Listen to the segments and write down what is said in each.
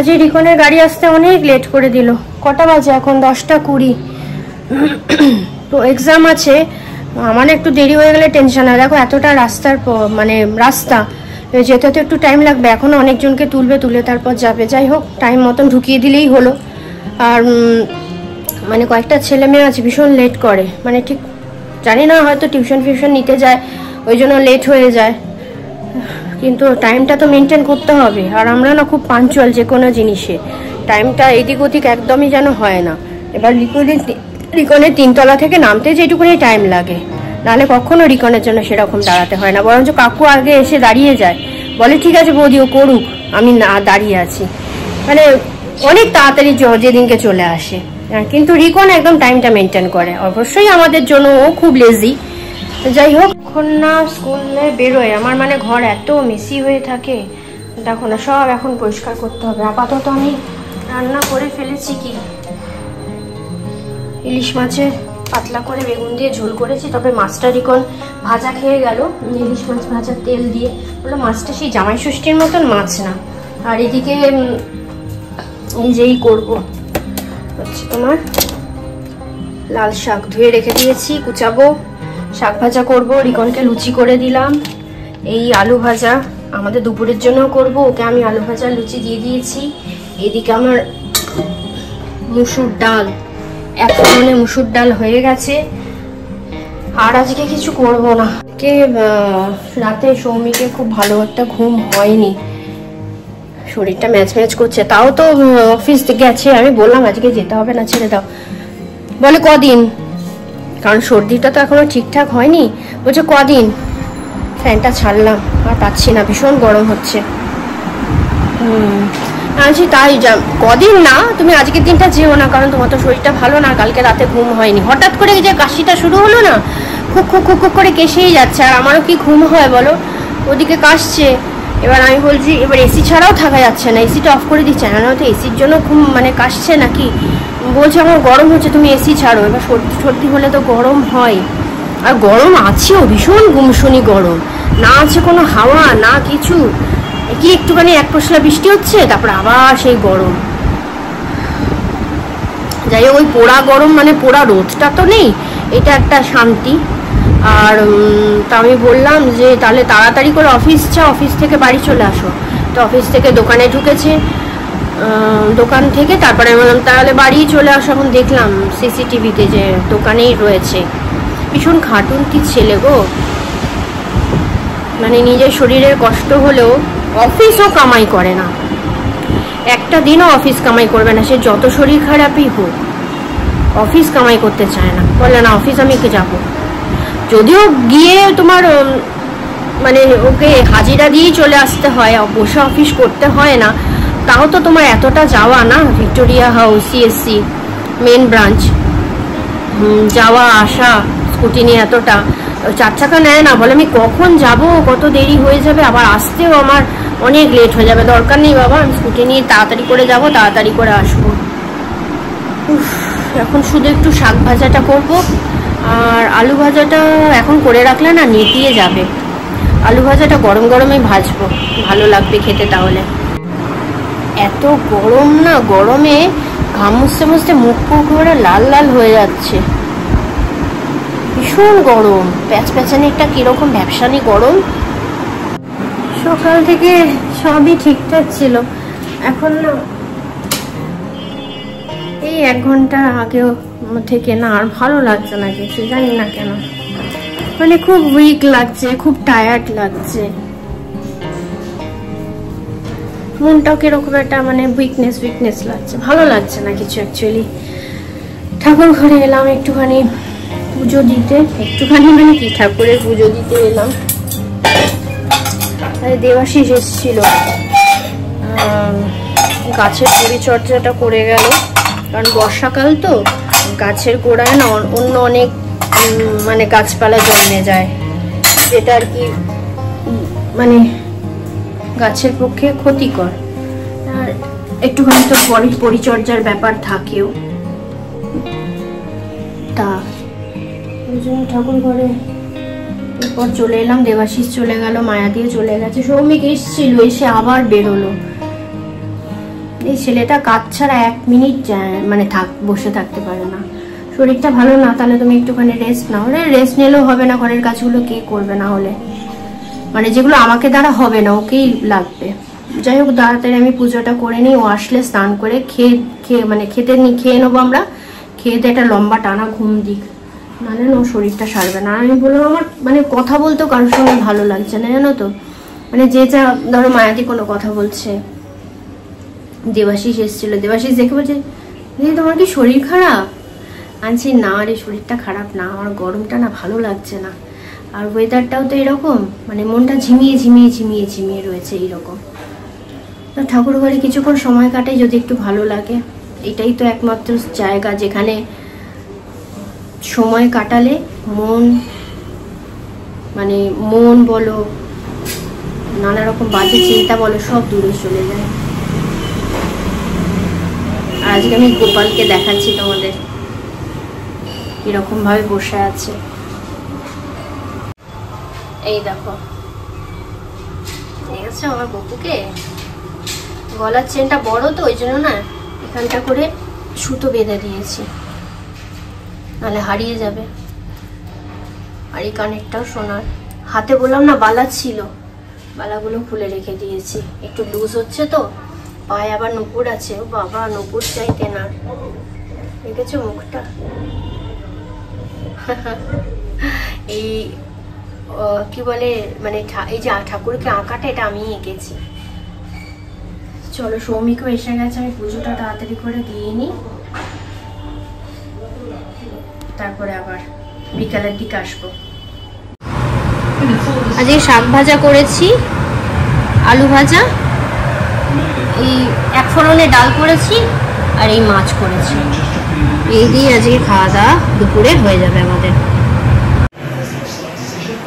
আজ রিকনের গাড়ি আসতে অনেক লেট করে দিল। কটা বাজে এখন? 10:20। তো এক্সাম আছে, আমার একটু দেরি হয়ে গেলে টেনশন হয়। দেখো এতটা রাস্তার মানে রাস্তা যেতে তো একটু টাইম লাগবে। এখনো অনেকজনকে তুলে তারপর যাবে। যাই হোক, টাইম মতন ঢুকিয়ে দিলেই হলো। আর মানে কয়েকটা ছেলে মেয়ে আছে ভীষণ লেট করে, মানে ঠিক জানি না, হয়তো টিউশন ফিউশন নিতে যায় ওই জন্য লেট হয়ে যায়। কিন্তু টাইমটা তো মেনটেন করতে হবে। আর আমরা না খুব পাঞ্চুয়াল যে কোনো জিনিসে, টাইমটা এদিক ওদিক একদমই যেন হয় না। এবার রিকনের 3 তলা থেকে নামতে যেটুকুনি টাইম লাগে, নাহলে কখনো রিকনের জন্য সেরকম দাঁড়াতে হয় না। বরঞ্চ কাকু আগে এসে দাঁড়িয়ে যায়, বলে ঠিক আছে বৌদি ও করুক, আমি না দাঁড়িয়ে আছি। মানে অনেক তাড়াতাড়ি যেদিনকে চলে আসে। কিন্তু রিকন একদম টাইমটা মেনটেন করে। অবশ্যই আমাদের জন্য ও খুব লেজি। যাই হোক, এখন না স্কুলে বেরোয় আমার, মানে ঘর এত মেসি হয়ে থাকে, দেখো না, সব এখন পরিষ্কার করতে হবে। আপাতত আমি রান্না করে ফেলেছি কি, ইলিশ মাছের পাতলা করে বেগুন দিয়ে ঝোল করেছি। তবে মাছটা রিকন ভাজা খেয়ে গেল, ইলিশ মাছ ভাজা তেল দিয়ে, বললো মাছটা সেই জামাই ষষ্ঠীর মতন মাছ না। আর এদিকে নিজেই করবো হচ্ছে তোমার লাল শাক ধুয়ে রেখে দিয়েছি, কুচাবো, শাক ভাজা করবো, রিকনকে লুচি করে দিলাম। এই আলু ভাজা আমাদের দুপুরের জন্য করব, ওকে আমি আলু ভাজা লুচি দিয়ে দিয়েছি। এদিকে আমার মুসুর ডাল, এক ধরনের মুসুর ডাল হয়ে গেছে। আর আজকে কিছু করব না। রাতে সৌমিকে খুব ভালো একটা ঘুম হয়নি, শরীরটা ম্যাচ করছে। তাও তো অফিস গেছে, আমি বললাম আজকে যেতে হবে না, ছেড়ে দাও। বলে কদিন, কারণ সর্দিটা তো এখনো ঠিকঠাক হয়নি। বলছে কদিন। ফ্যানটা ছাড়লাম, আর পাচ্ছি না, ভীষণ গরম হচ্ছে। আছি তাই কদিন না, তুমি আজকের দিনটা যেও না, কারণ তোমার তো শরীরটা ভালো না, কালকে রাতে ঘুম হয়নি। হঠাৎ করে যে কাশিটা শুরু হলো না, খুব খুব খুব খুব করে কেসেই যাচ্ছে। আর আমারও কি ঘুম হয় বলো, ওদিকে কাশছে। এবার আমি বলছি, এবার এসি ছাড়াও থাকা যাচ্ছে না, এসিটা অফ করে দিচ্ছে না, নয়তো এসির জন্য ঘুম মানে কাশছে নাকি। বলছে আমার গরম হচ্ছে, তুমি এসি ছাড়ো। এবার সর্দি হলে তো গরম হয়, আর গরম আছেও, ভীষণ গুমসুনি গরম, না আছে কোনো হাওয়া না কিছু। কি একটুখানি এক পশলা বৃষ্টি হচ্ছে, তারপর আবার সেই গরম। যাই হোক, ওই পোড়া গরম মানে পোড়া রোদটা তো নেই, এটা একটা শান্তি। আর তা আমি বললাম যে তাহলে তাড়াতাড়ি করে অফিস যাও, অফিস থেকে বাড়ি চলে আসো। তো অফিস থেকে দোকানে ঢুকেছে, দোকান থেকে তারপরে আমি বললাম তাহলে বাড়ি চলে আসো। এখন দেখলাম সিসিটিভিতে যে দোকানেই রয়েছে। ভীষণ খাটুনটি ছেলে গো, মানে নিজের শরীরের কষ্ট হলেও অফিসও কামাই করে না, একটা দিনও অফিস কামাই করবে না, সে যত শরীর খারাপই হোক, অফিস কামাই করতে চায় না। বলে না অফিস আমি যাবো, যদিও গিয়ে তোমার মানে ওকে হাজিরা দিয়েই চলে আসতে হয়, বসে অফিস করতে হয় না। তাও তো তোমার এতটা যাওয়া না, Victoria house CSC main branch যাওয়া আসা, স্কুটি নিয়ে এতটা, 4 চাকা নেয় না। বলে আমি কখন যাব, কত দেরি হয়ে যাবে, আবার আসতেও আমার অনেক লেট হয়ে যাবে। দরকার নেই বাবা, আমি স্কুটি নিয়ে তাড়াতাড়ি করে যাব, তাড়াতাড়ি করে আসবো। এখন শুধু একটু শাক ভাজাটা করব, আর আলু ভাজাটা এখন করে রাখলে না নেতিয়ে যাবে। আলু ভাজাটা গরম গরমই ভাজবো, ভালো লাগবে খেতে। তাহলে এত গরম না, গরমে ঘাম মুছতে মুছতে মুখ করে লাল লাল হয়ে যাচ্ছে, ভীষণ গরম। প্যাচপ্যাচানি একটা কিরকম ভ্যাপসানি গরম। সকাল থেকে সবই ঠিকঠাক ছিল, এখন না এই 1 ঘন্টা আগেও থেকে না আর ভালো লাগছে না কিছু, জানি না কেন। মানে খুব উইক লাগছে, খুব টায়ার্ড লাগছে, মনটাও কিরকম একটা মানে উইকনেস লাগছে, ভালো লাগছে না কিছু অ্যাকচুয়ালি। ঠাকুর ঘরে এলাম একটুখানি পুজো দিতে, একটুখানি মানে কি ঠাকুরের পুজো দিতে এলাম। দেবাশিস এসেছিল, গাছের পরিচর্যাটা করে গেল, কারণ বর্ষাকাল তো গাছের গোড়ায় না অন্য অনেক মানে গাছপালা জন্মে যায়, যেটা আর কি মানে গাছের পক্ষে ক্ষতিকর। আর একটুখানি তো পরিচর্যার ব্যাপার থাকেও, তা ওই জন্য ঠাকুর ঘরে এরপর চলে এলাম। দেবাশিস চলে গেল, মায়া দিয়ে চলে গেছে, সৌমিক এসেছিল, এসে আবার বেরোলো। এই ছেলেটা কাজ ছাড়া 1 মিনিট মানে বসে থাকতে পারে না। শরীরটা ভালো না, তাহলে তুমি একটুখানি রেস্ট নাও। রেস্ট নিলেও হবে না, ঘরের কাজগুলো কে করবে? না হলে মানে যেগুলো আমাকে দ্বারা হবে না, ওকেই লাগবে। যাই হোক, তাড়াতাড়ি আমি পুজোটা করে নিই। ও আসলে স্নান করে খেয়ে নেবো আমরা। খেয়ে দিয়ে একটা লম্বা টানা ঘুম দিক, নাহলে ও শরীরটা সারবে না। আমি বললাম আমার মানে কথা বলতেও কারোর সঙ্গে ভালো লাগছে না, জানো তো। মানে যে যা ধরো মায়াদি কোনো কথা বলছে, দেবাশিস এসেছিল, দেবাশিস দেখে বলছে দিদি তোমার কি শরীর খারাপ? আনছি না রে, শরীরটা খারাপ না, আমার গরমটা না ভালো লাগছে না, আর ওয়েদারটাও তো এরকম, মানে মনটা ঝিমিয়ে ঝিমিয়ে ঝিমিয়ে ঝিমিয়ে রয়েছে এইরকম। তো ঠাকুর ঘরে কিছুক্ষণ সময় কাটাই যদি একটু ভালো লাগে। এটাই তো একমাত্র জায়গা যেখানে সময় কাটালে মন বলো, নানা রকম বাজে চিন্তা বলো, সব দূরে চলে যায়। আর আজকে আমি গোপালকে দেখাচ্ছি তোমাদের কিরকম ভাবে বসে আছে। এই দেখো, দেখেছো আমার বকুকে? গলার চেনটা বড় তো, ওই জন্য না এখানটা করে সুতো বেঁধে দিয়েছি, নাহলে হারিয়ে যাবে। আর এই কানেরটাও সোনার। হাতে বললাম না বালা ছিল, বালাগুলো খুলে রেখে দিয়েছি, একটু লুজ হচ্ছে তো। পায়ে আবার নুপুর আছে, ও বাবা নুপুর চাই কেনার। দেখেছো মুখটা? এই কি বলে মানে এই যে ঠাকুরকে আঁকাটা, এটা আমি এঁকেছি। চলো, সৌমিকও এসে গেছে, আমি পুজোটা তাড়াতাড়ি করে দিয়ে নিই, তারপরে আবার বিকালের দিকে আসবো। আজকে শাক ভাজা করেছি, আলু ভাজা, এই 1 ফোড়নে ডাল করেছি, আর এই মাছ করেছি। এই দিয়ে আজকে খাওয়া দাওয়া দুপুরে হয়ে যাবে আমাদের।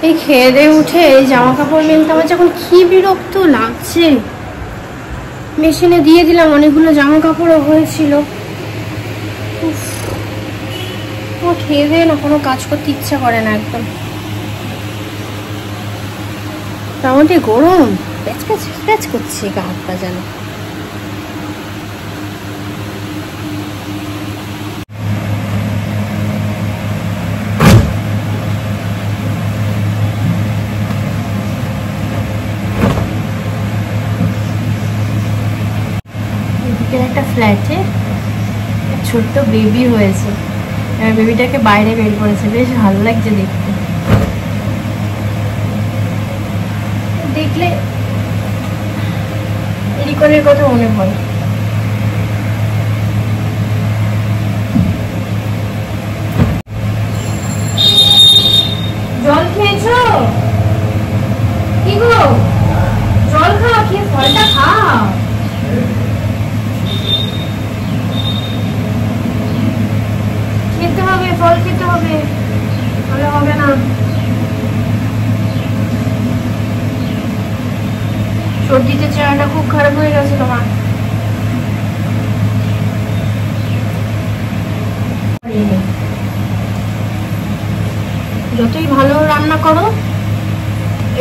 এই খেয়ে দিয়ে উঠে এই জামা কাপড় মেলতে আমার যখন কি বিরক্ত লাগছে। মেশিনে দিয়ে দিলাম, অনেকগুলো জামা কাপড়ও হয়েছিল। খেয়ে দিয়ে না কোনো কাজ করতে ইচ্ছা করে না একদম। তার মধ্যে গরম প্যাচ প্যাচ প্যাচ করছে গা হাত পা যেন। একটা ফ্ল্যাটে ছোট্ট বেবি হয়েছে, বেবিটাকে বাইরে বের করেছে, বেশ ভালো লাগছে দেখতে। দেখলে রিকনের কথা মনে পড়ে। জল খেয়েছো? কি গো, জল খাও, খেয়ে ফলটা খাও। খেতে হবে, ফল খেতে হবে, তাহলে হবে না। সর্দিতে চেহারাটা খুব খারাপ হয়ে গেছে তোমার। যতই ভালো রান্না করো,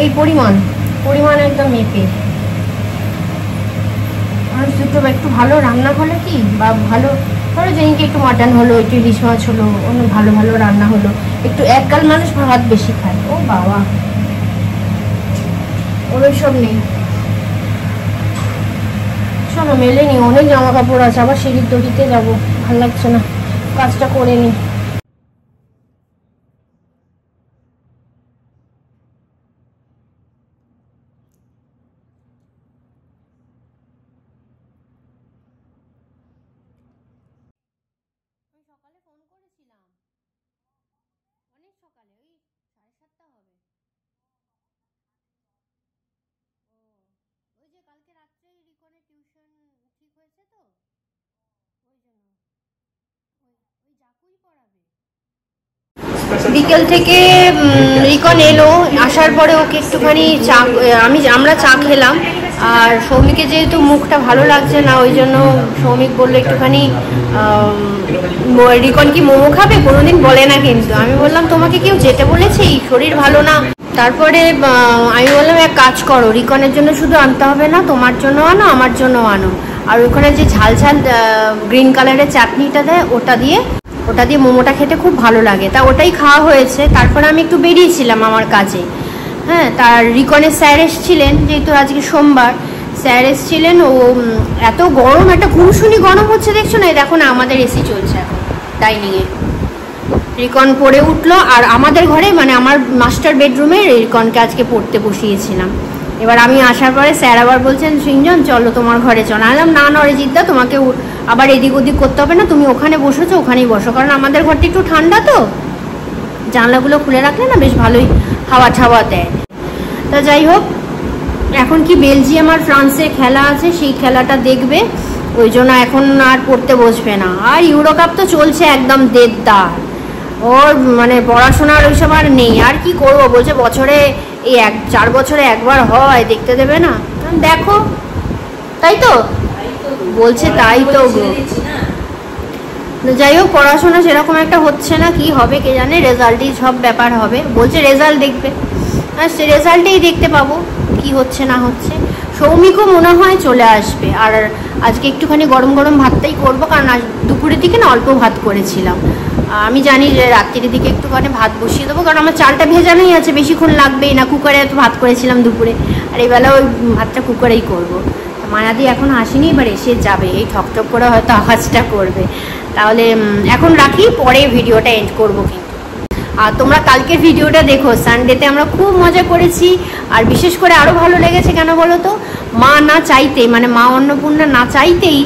এই পরিমাণ একদম মেপে। আর একটু ভালো রান্না হলে কি, বা ভালো ধরো যেদিনকে একটু মাটন হলো, একটু ইলিশ মাছ হলো, অন্য ভালো ভালো রান্না হলো, একটু একগাল মানুষ ভাত বেশি খায়। ও বাবা, ওর ওইসব নেই। চলো মেলে নি, অনেক জামা কাপড় আছে, আবার সিঁড়ির দড়িতে যাবো, ভালো লাগছে না, কাজটা করে নি। সকালে ফোন করেছিলাম, অনেক সকালে, ওই 7:30 হবে। ও, ওই যে কালকে রাত্রে রিকনের টিউশন ঠিক হয়েছে তো, ওই জন্য ওই জাকুই পড়াবে। বিকেল থেকে রিকন এলো, আসার পরে ওকে একটুখানি চা, আমরা চা খেলাম। আর সৌমিকে যেহেতু মুখটা ভালো লাগছে না, ওই জন্য সৌমিক বললো একটুখানি রিকন কি মোমো খাবে, কোনোদিন বলে না কিন্তু। আমি বললাম তোমাকে কেউ যেতে বলেছে, শরীর ভালো না। তারপরে আমি বললাম এক কাজ করো, রিকনের জন্য শুধু আনতে হবে না, তোমার জন্য আনো, আমার জন্য আনো। আর ওখানে যে ঝাল ঝাল গ্রিন কালারের চাটনিটা দেয় ওটা দিয়ে মোমোটা খেতে খুব ভালো লাগে। তা ওটাই খাওয়া হয়েছে। তারপরে আমি একটু বেরিয়েছিলাম আমার কাজে। হ্যাঁ, তার রিকনের স্যার এসেছিলেন, যেহেতু আজকে সোমবার স্যার এসেছিলেন। ও এত গরম, একটা গুমসুনি গরম হচ্ছে দেখছো না, দেখো না আমাদের এসি চলছে এখন ডাইনিংয়ে। রিকন পড়ে উঠলো, আর আমাদের ঘরে মানে আমার মাস্টার বেডরুমে রিকনকে আজকে পড়তে বসিয়েছিলাম। এবার আমি আসার পরে স্যার আবার বলছেন সৃঞ্জন চলো তোমার ঘরে চলো। আলাম না অরিজিৎদা, তোমাকে আবার এদিক ওদিক করতে হবে না, তুমি ওখানে বসেছো ওখানেই বসো, কারণ আমাদের ঘরটা একটু ঠান্ডা তো, জানলাগুলো খুলে রাখলে না বেশ ভালোই হাওয়া ঠাওয়া দেয়। তা যাই হোক, এখন কি বেলজিয়াম আর ফ্রান্সের খেলা আছে, সেই খেলাটা দেখবে, ওই জন্য এখন আর পড়তে বসবে না। আর ইউরো কাপ তো চলছে একদম দেড়দার, ওর মানে পড়াশোনার ওইসব আর নেই। আর কি করবো, বলছে বছরে এই 4 বছরে একবার হয়, দেখতে দেবে না, দেখো তাই তো বলছে, তাই তো। যাই হোক, পড়াশোনা সেরকম একটা হচ্ছে না, কি হবে কে জানে, রেজাল্টই সব ব্যাপার হবে। বলছে রেজাল্ট দেখবে, আর সে রেজাল্টেই দেখতে পাবো কি হচ্ছে না হচ্ছে। সৌমিকও মনে হয় চলে আসবে। আর আজকে একটুখানি গরম গরম ভাতটাই করবো, কারণ আজ দুপুরের দিকে না অল্প ভাত করেছিলাম। আমি জানি যে রাত্রির দিকে একটুখানি ভাত বসিয়ে দেবো, কারণ আমার চালটা ভেজানোই আছে, বেশিক্ষণ লাগবেই না। কুকারে এত ভাত করেছিলাম দুপুরে, আর এইবেলা ওই ভাতটা কুকারেই করবো। মায়াদি এখন আসেনি, এবার এসে যাবে, এই ঠকঠক করে হয়তো আওয়াজটা করবে। তাহলে এখন রাখি, পরে ভিডিওটা এন্ড করবো কিন্তু। আর তোমরা কালকের ভিডিওটা দেখো, সানডেতে আমরা খুব মজা করেছি। আর বিশেষ করে আরও ভালো লেগেছে কেন বলো তো, মা না চাইতেই, মানে মা অন্নপূর্ণা না চাইতেই,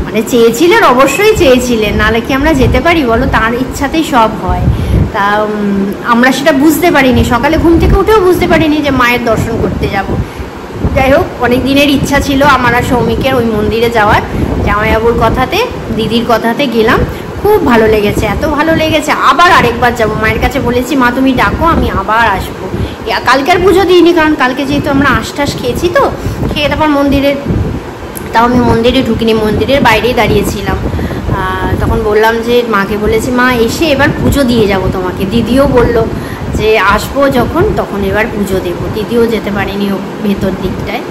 মানে চেয়েছিলেন, অবশ্যই চেয়েছিলেন, নাহলে কি আমরা যেতে পারি বলো, তার ইচ্ছাতেই সব হয়। তা আমরা সেটা বুঝতে পারিনি, সকালে ঘুম থেকে উঠেও বুঝতে পারিনি যে মায়ের দর্শন করতে যাব। যাই হোক, অনেক দিনের ইচ্ছা ছিল আমার আর সৌমিকের ওই মন্দিরে যাওয়ার। জামাইবাবুর কথাতে, দিদির কথাতে গেলাম, খুব ভালো লেগেছে, এত ভালো লেগেছে, আবার আরেকবার যাবো। মায়ের কাছে বলেছি মা তুমি ডাকো, আমি আবার আসবো। কালকের পুজো দিইনি, কারণ কালকে যেহেতু আমরা আশটাস খেয়েছি, তো খেয়ে তারপর মন্দিরের, তাও আমি মন্দিরে ঢুকিনি, মন্দিরের বাইরেই দাঁড়িয়েছিলাম। তখন বললাম যে মাকে বলেছি মা এসে এবার পুজো দিয়ে যাব তোমাকে। দিদিও বললো যে আসবো যখন তখন এবার পুজো দেবো। দিদিও যেতে পারেনি ভেতর দিকটায়,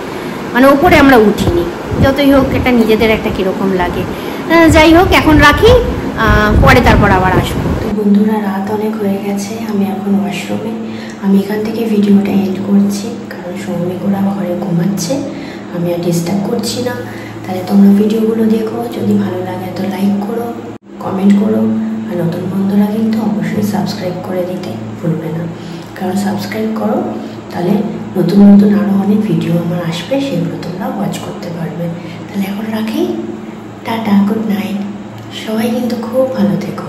মানে ওপরে আমরা উঠিনি। যতই হোক এটা নিজেদের একটা কীরকম লাগে। যাই হোক, এখন রাখি, পরে তারপর আবার আসবো। তো বন্ধুরা, রাত অনেক হয়ে গেছে, আমি এখন ওয়াশরুমে। আমি এখান থেকে ভিডিওটা এন্ড করছি, কারণ সৌমিক ওরা ঘরে ঘুমাচ্ছে, আমি আর ডিস্টার্ব করছি না। তাহলে তোমরা ভিডিওগুলো দেখো, যদি ভালো লাগে তো লাইক করো, কমেন্ট করো, আর নতুন বন্ধুরা কিন্তু অবশ্যই সাবস্ক্রাইব করে দিতে ভুলবে না, কারণ সাবস্ক্রাইব করো তাহলে নতুন নতুন আরও অনেক ভিডিও আমার আসবে, সেগুলো তোমরা ওয়াচ করতে পারবে। তাহলে এখন রাখি, টাটা, গুড নাইট, সবাই কিন্তু খুব ভালো থেকো।